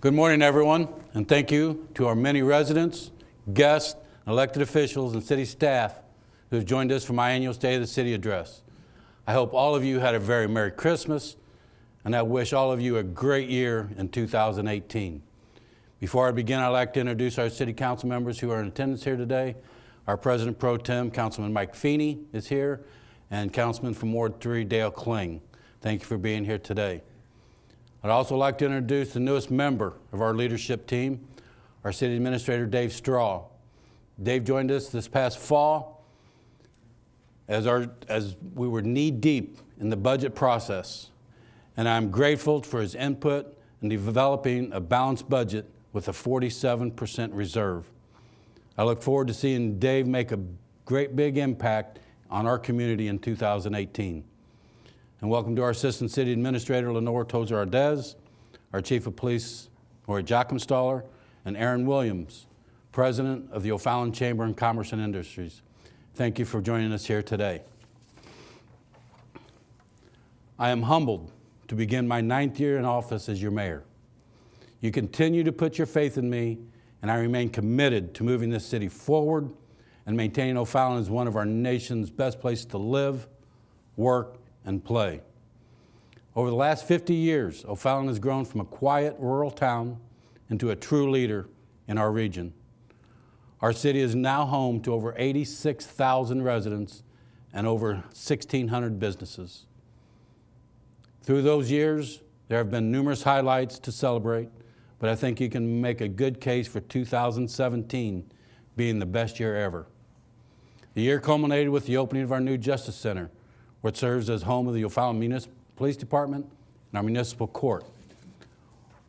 Good morning, everyone, and thank you to our many residents, guests, elected officials, and city staff who have joined us for my annual State of the City address. I hope all of you had a very Merry Christmas, and I wish all of you a great year in 2018. Before I begin, I'd like to introduce our city council members who are in attendance here today. Our President Pro Tem, Councilman Mike Feeney, is here, and Councilman from Ward 3, Dale Kling. Thank you for being here today. I'd also like to introduce the newest member of our leadership team, our City Administrator, Dave Straw. Dave joined us this past fall as we were knee-deep in the budget process, and I'm grateful for his input in developing a balanced budget with a 47% reserve. I look forward to seeing Dave make a great big impact on our community in 2018. And welcome to our Assistant City Administrator, Lenore Tozer-Ardez, our Chief of Police, Lori Jacomstaller, and Aaron Williams, President of the O'Fallon Chamber of Commerce and Industries. Thank you for joining us here today. I am humbled to begin my 9th year in office as your mayor. You continue to put your faith in me, and I remain committed to moving this city forward and maintaining O'Fallon as one of our nation's best places to live, work, and play. Over the last 50 years, O'Fallon has grown from a quiet rural town into a true leader in our region. Our city is now home to over 86,000 residents and over 1,600 businesses. Through those years, there have been numerous highlights to celebrate, but I think you can make a good case for 2017 being the best year ever. The year culminated with the opening of our new Justice Center, which serves as home of the O'Fallon Municipal Police Department and our municipal court.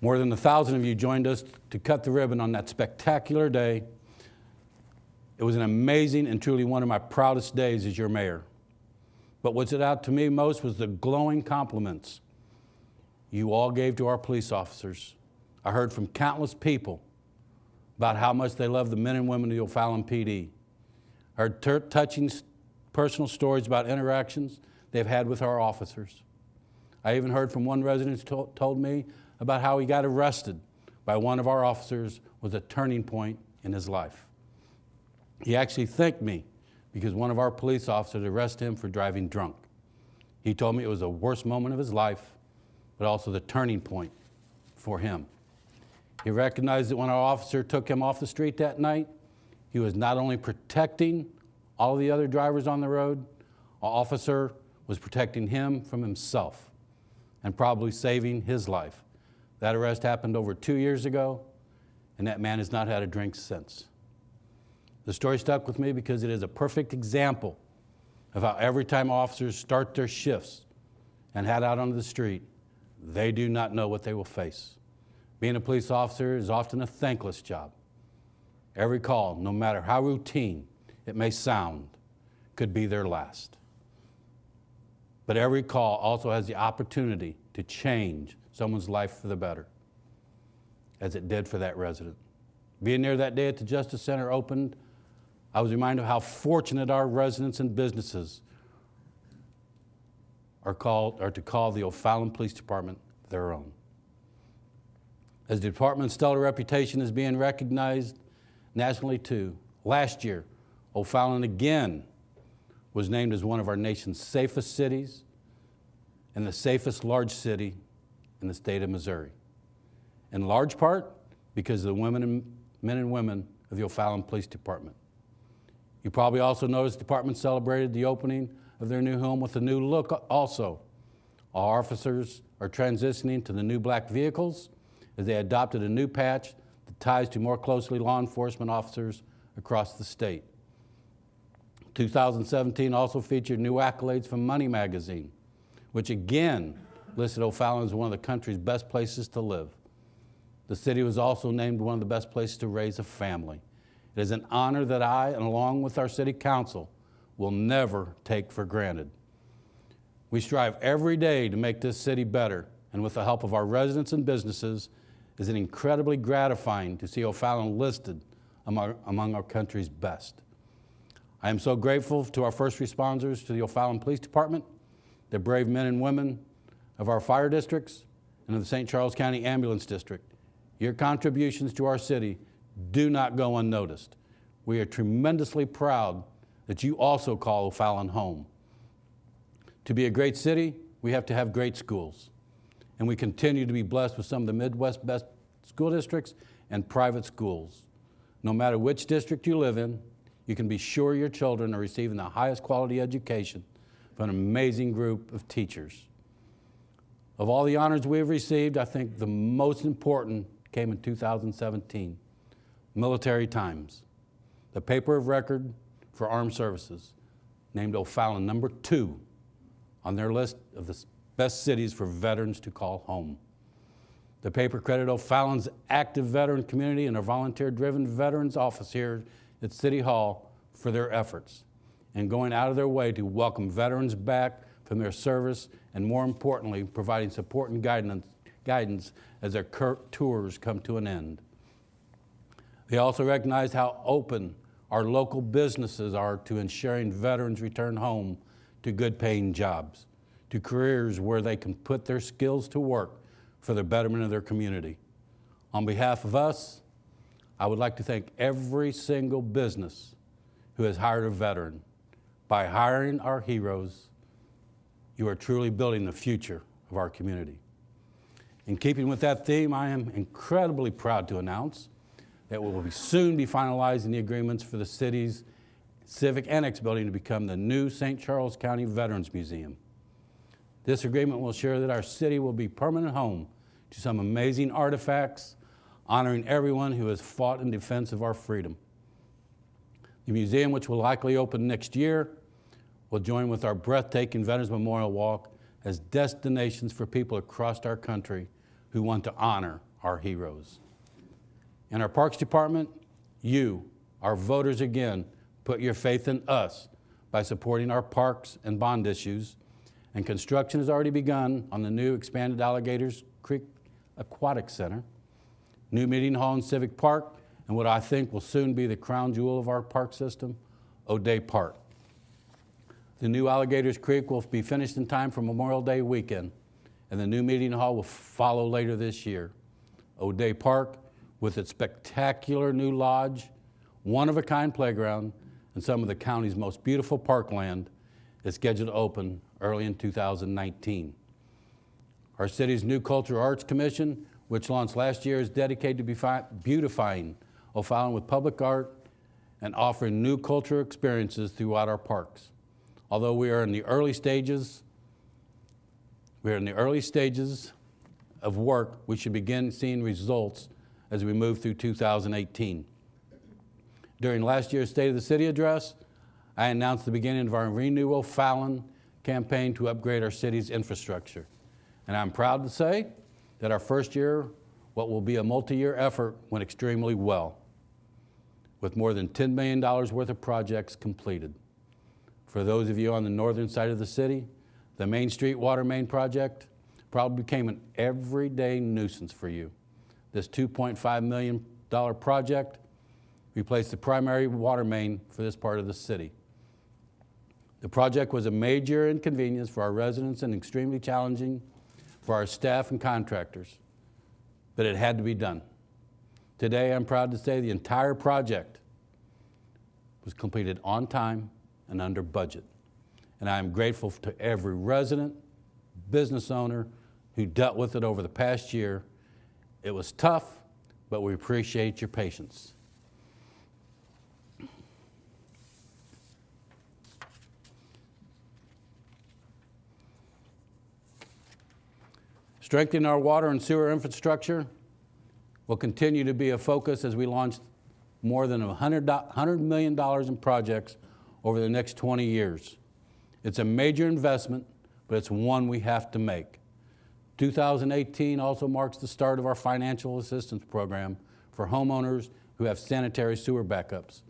More than 1,000 of you joined us to cut the ribbon on that spectacular day. It was an amazing and truly one of my proudest days as your mayor. But what stood out to me most was the glowing compliments you all gave to our police officers. I heard from countless people about how much they love the men and women of the O'Fallon PD. I heard touching personal stories about interactions they've had with our officers. I even heard from one resident who told me about how he got arrested by one of our officers was a turning point in his life. He actually thanked me because one of our police officers arrested him for driving drunk. He told me it was the worst moment of his life, but also the turning point for him. He recognized that when our officer took him off the street that night, he was not only protecting all the other drivers on the road, our officer was protecting him from himself and probably saving his life. That arrest happened over 2 years ago, and that man has not had a drink since. The story stuck with me because it is a perfect example of how every time officers start their shifts and head out onto the street, they do not know what they will face. Being a police officer is often a thankless job. Every call, no matter how routine it may sound, could be their last. But every call also has the opportunity to change someone's life for the better, as it did for that resident. Being there that day at the Justice Center opened, I was reminded of how fortunate our residents and businesses are to call the O'Fallon Police Department their own. As the department's stellar reputation is being recognized nationally too, last year, O'Fallon again was named as one of our nation's safest cities and the safest large city in the state of Missouri. In large part because of the men and women of the O'Fallon Police Department. You probably also noticed the department celebrated the opening of their new home with a new look also. Our officers are transitioning to the new black vehicles as they adopted a new patch that ties to more closely law enforcement officers across the state. 2017 also featured new accolades from Money Magazine, which again listed O'Fallon as one of the country's best places to live. The city was also named one of the best places to raise a family. It is an honor that I, and along with our city council, will never take for granted. We strive every day to make this city better, and with the help of our residents and businesses, it is incredibly gratifying to see O'Fallon listed among our country's best. I am so grateful to our first responders, to the O'Fallon Police Department, the brave men and women of our fire districts, and of the St. Charles County Ambulance District. Your contributions to our city do not go unnoticed. We are tremendously proud that you also call O'Fallon home. To be a great city, we have to have great schools. And we continue to be blessed with some of the Midwest's best school districts and private schools. No matter which district you live in, you can be sure your children are receiving the highest quality education from an amazing group of teachers. Of all the honors we have received, I think the most important came in 2017, Military Times. The paper of record for armed services named O'Fallon number 2 on their list of the best cities for veterans to call home. The paper credited O'Fallon's active veteran community and our volunteer-driven veterans office here at City Hall for their efforts and going out of their way to welcome veterans back from their service and, more importantly, providing support and guidance as their tours come to an end. They also recognized how open our local businesses are to ensuring veterans return home to good-paying jobs, to careers where they can put their skills to work for the betterment of their community. On behalf of us, I would like to thank every single business who has hired a veteran. By hiring our heroes, you are truly building the future of our community. In keeping with that theme, I am incredibly proud to announce that we will soon be finalizing the agreements for the city's Civic Annex building to become the new St. Charles County Veterans Museum. This agreement will ensure that our city will be permanent home to some amazing artifacts, honoring everyone who has fought in defense of our freedom. The museum, which will likely open next year, will join with our breathtaking Veterans Memorial Walk as destinations for people across our country who want to honor our heroes. In our Parks Department, you, our voters again, put your faith in us by supporting our parks and bond issues, and construction has already begun on the new expanded Alligators Creek Aquatic Center, new meeting hall and civic park, and what I think will soon be the crown jewel of our park system, O'Day Park. The new Alligators Creek will be finished in time for Memorial Day weekend, and the new meeting hall will follow later this year. O'Day Park, with its spectacular new lodge, one-of-a-kind playground, and some of the county's most beautiful parkland, is scheduled to open early in 2019. Our city's new Cultural Arts Commission, which launched last year, is dedicated to beautifying O'Fallon with public art and offering new cultural experiences throughout our parks. Although we are in the early stages of work, we should begin seeing results as we move through 2018. During last year's State of the City address, I announced the beginning of our Renew O'Fallon campaign to upgrade our city's infrastructure. And I'm proud to say that our first year, what will be a multi-year effort, went extremely well, with more than $10 million worth of projects completed. For those of you on the northern side of the city, the Main Street Water Main project probably became an everyday nuisance for you. This $2.5 million project replaced the primary water main for this part of the city. The project was a major inconvenience for our residents and extremely challenging for our staff and contractors, but it had to be done. Today, I'm proud to say the entire project was completed on time and under budget. And I am grateful to every resident, business owner who dealt with it over the past year. It was tough, but we appreciate your patience. Strengthening our water and sewer infrastructure will continue to be a focus as we launch more than $100 million in projects over the next 20 years. It's a major investment, but it's one we have to make. 2018 also marks the start of our financial assistance program for homeowners who have sanitary sewer backups.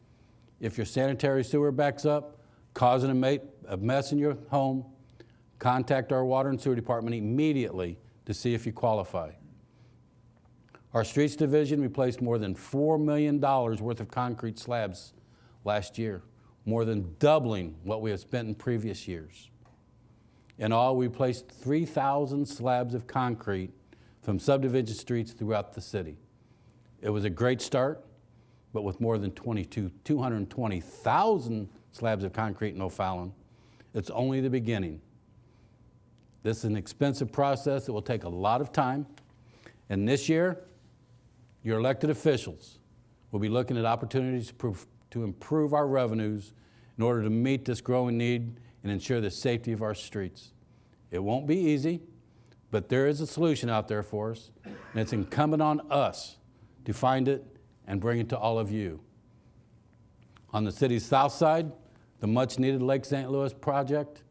If your sanitary sewer backs up, causing a mess in your home, contact our water and sewer department immediately to see if you qualify. Our streets division replaced more than $4 million worth of concrete slabs last year, more than doubling what we have spent in previous years. In all, we placed 3,000 slabs of concrete from subdivision streets throughout the city. It was a great start, but with more than 220,000 slabs of concrete in O'Fallon, it's only the beginning. This is an expensive process that will take a lot of time, and this year, your elected officials will be looking at opportunities to improve our revenues in order to meet this growing need and ensure the safety of our streets. It won't be easy, but there is a solution out there for us, and it's incumbent on us to find it and bring it to all of you. On the city's south side, the much-needed Lake St. Louis project,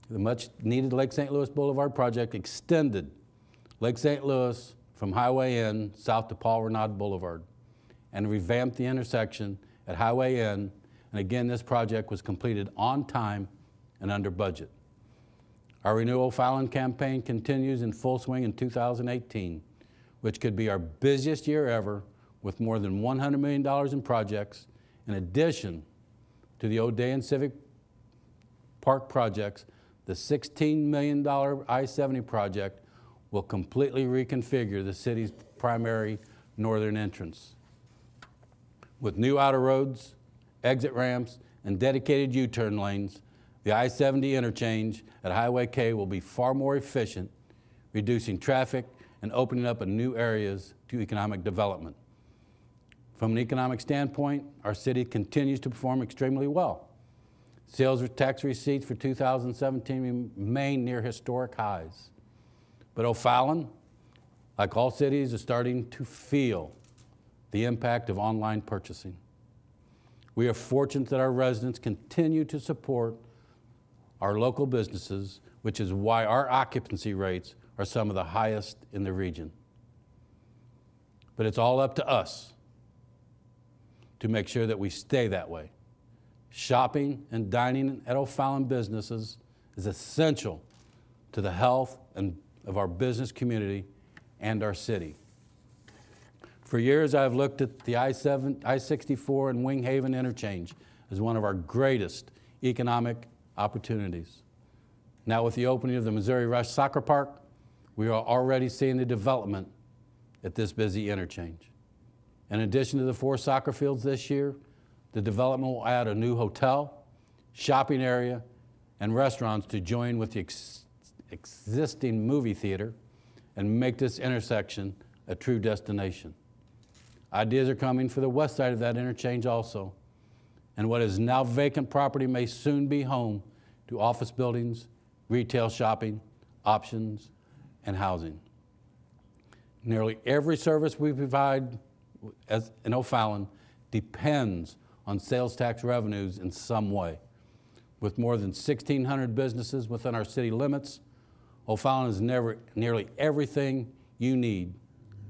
the much-needed Lake St. Louis Boulevard project extended Lake St. Louis from Highway N south to Paul Renaud Boulevard and revamped the intersection at Highway N. And again, this project was completed on time and under budget. Our Renew O'Fallon campaign continues in full swing in 2018, which could be our busiest year ever, with more than $100 million in projects, in addition to the O'Day and Civic Park projects. The $16 million I-70 project will completely reconfigure the city's primary northern entrance. With new outer roads, exit ramps, and dedicated U-turn lanes, the I-70 interchange at Highway K will be far more efficient, reducing traffic and opening up new areas to economic development. From an economic standpoint, our city continues to perform extremely well. Sales tax receipts for 2017 remain near historic highs. But O'Fallon, like all cities, is starting to feel the impact of online purchasing. We are fortunate that our residents continue to support our local businesses, which is why our occupancy rates are some of the highest in the region. But it's all up to us to make sure that we stay that way. Shopping and dining at O'Fallon businesses is essential to the health of our business community and our city. For years, I've looked at the I-64 and Wing Haven interchange as one of our greatest economic opportunities. Now, with the opening of the Missouri Rush Soccer Park, we are already seeing the development at this busy interchange. In addition to the 4 soccer fields this year, the development will add a new hotel, shopping area, and restaurants to join with the existing movie theater and make this intersection a true destination. Ideas are coming for the west side of that interchange also, and what is now vacant property may soon be home to office buildings, retail shopping, options, and housing. Nearly every service we provide in O'Fallon depends on sales tax revenues in some way. With more than 1,600 businesses within our city limits, O'Fallon is nearly everything you need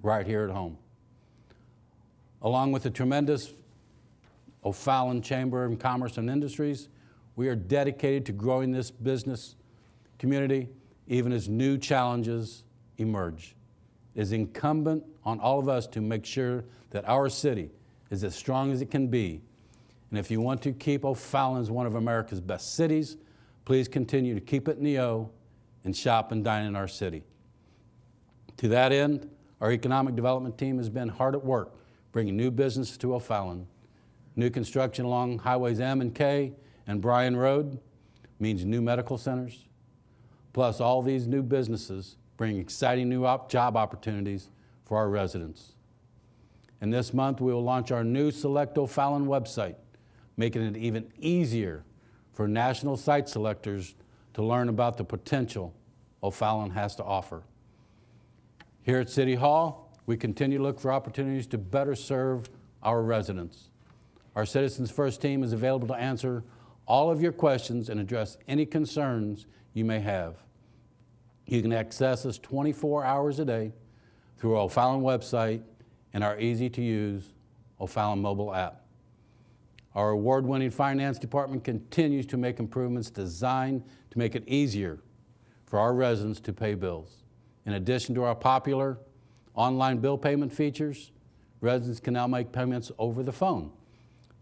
right here at home. Along with the tremendous O'Fallon Chamber of Commerce and Industries, we are dedicated to growing this business community even as new challenges emerge. It is incumbent on all of us to make sure that our city is as strong as it can be. And if you want to keep O'Fallon as one of America's best cities, please continue to keep it in the O and shop and dine in our city. To that end, our economic development team has been hard at work bringing new business to O'Fallon. New construction along Highways M and K and Bryan Road means new medical centers. Plus, all these new businesses bring exciting new job opportunities for our residents. And this month, we will launch our new Select O'Fallon website, making it even easier for national site selectors to learn about the potential O'Fallon has to offer. Here at City Hall, we continue to look for opportunities to better serve our residents. Our Citizens First team is available to answer all of your questions and address any concerns you may have. You can access us 24 hours a day through our O'Fallon website and our easy-to-use O'Fallon mobile app. Our award-winning finance department continues to make improvements designed to make it easier for our residents to pay bills. In addition to our popular online bill payment features, residents can now make payments over the phone.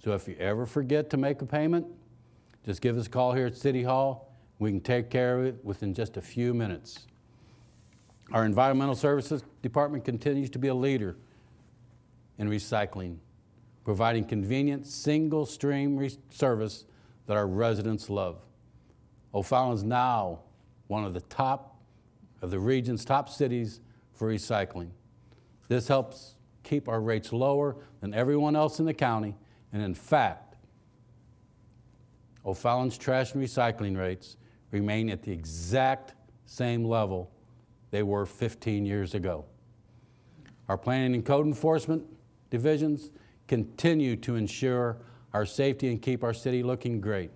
So if you ever forget to make a payment, just give us a call here at City Hall. We can take care of it within just a few minutes. Our Environmental Services Department continues to be a leader in recycling, providing convenient single-stream service that our residents love. O'Fallon is now one of the region's top cities for recycling. This helps keep our rates lower than everyone else in the county, and in fact, O'Fallon's trash and recycling rates remain at the exact same level they were 15 years ago. Our planning and code enforcement divisions continue to ensure our safety and keep our city looking great.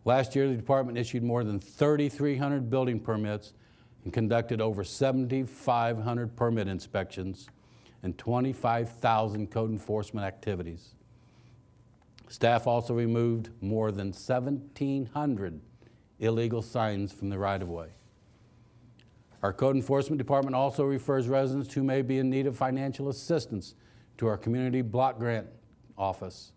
Last year, the department issued more than 3,300 building permits and conducted over 7,500 permit inspections and 25,000 code enforcement activities. Staff also removed more than 1,700 illegal signs from the right-of-way. Our code enforcement department also refers residents who may be in need of financial assistance to our community block grant office.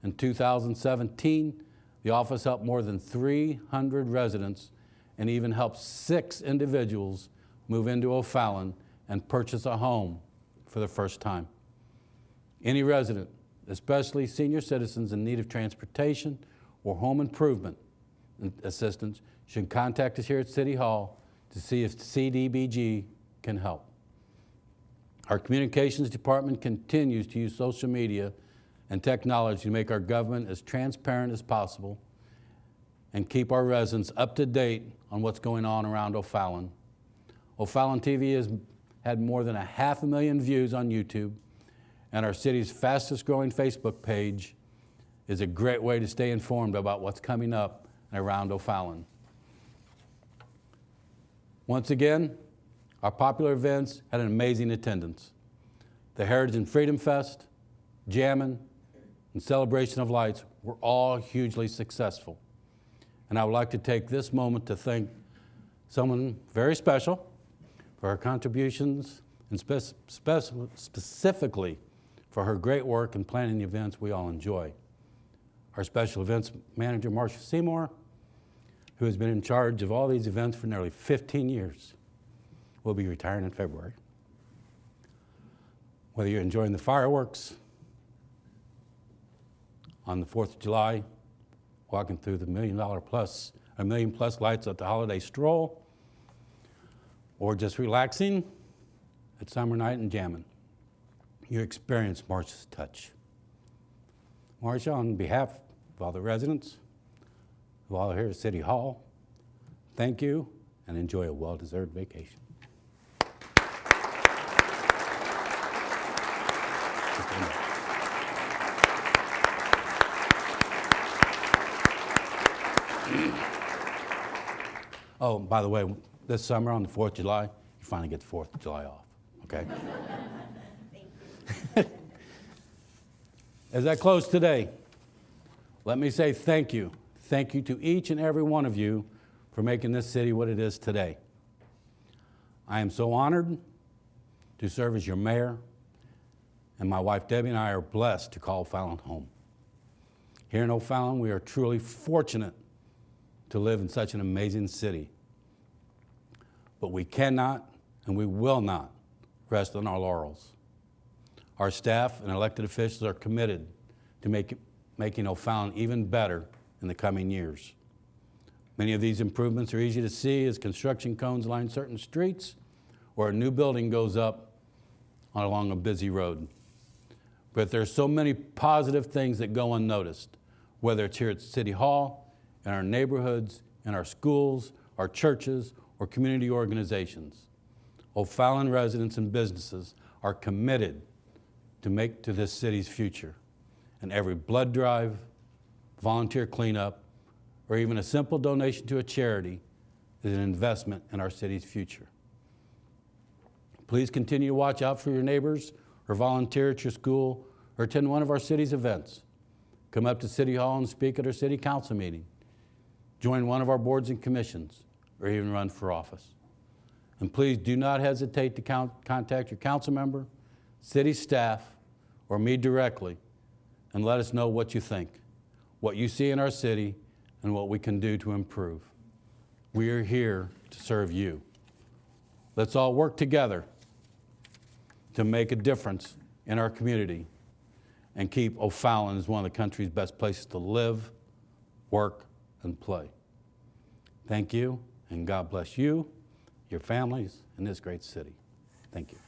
In 2017, the office helped more than 300 residents and even helped 6 individuals move into O'Fallon and purchase a home for the first time. Any resident, especially senior citizens in need of transportation or home improvement assistance, should contact us here at City Hall to see if CDBG can help. Our communications department continues to use social media and technology to make our government as transparent as possible and keep our residents up to date on what's going on around O'Fallon. OFallonTV has had more than 500,000 views on YouTube, and our city's fastest growing Facebook page is a great way to stay informed about what's coming up around O'Fallon. Once again, our popular events had an amazing attendance. The Heritage and Freedom Fest, Jammin', and Celebration of Lights were all hugely successful. And I would like to take this moment to thank someone very special for her contributions and specifically for her great work in planning the events we all enjoy. Our special events manager, Marcia Seymour, who has been in charge of all these events for nearly 15 years, will be retiring in February. Whether you're enjoying the fireworks on the 4th of July, walking through the million plus lights at the holiday stroll, or just relaxing at summer night and jamming, you experience Marcia's touch. Marcia, on behalf of all the residents, of all here at City Hall, thank you and enjoy a well-deserved vacation. Oh, by the way, this summer on the 4th of July, you finally get the 4th of July off, okay? Thank you. As I close today, let me say thank you. Thank you to each and every one of you for making this city what it is today. I am so honored to serve as your mayor, and my wife Debbie and I are blessed to call O'Fallon home. Here in O'Fallon, we are truly fortunate to live in such an amazing city. But we cannot and we will not rest on our laurels. Our staff and elected officials are committed to making O'Fallon even better in the coming years. Many of these improvements are easy to see as construction cones line certain streets or a new building goes up along a busy road. But there's so many positive things that go unnoticed, whether it's here at City Hall, in our neighborhoods, in our schools, our churches, or community organizations. O'Fallon residents and businesses are committed to this city's future. And every blood drive, volunteer cleanup, or even a simple donation to a charity is an investment in our city's future. Please continue to watch out for your neighbors or volunteer at your school or attend one of our city's events. Come up to City Hall and speak at our city council meeting. Join one of our boards and commissions, or even run for office. And please do not hesitate to contact your council member, city staff, or me directly, and let us know what you think, what you see in our city, and what we can do to improve. We are here to serve you. Let's all work together to make a difference in our community and keep O'Fallon as one of the country's best places to live, work, and play. Thank you, and God bless you, your families, and this great city. Thank you.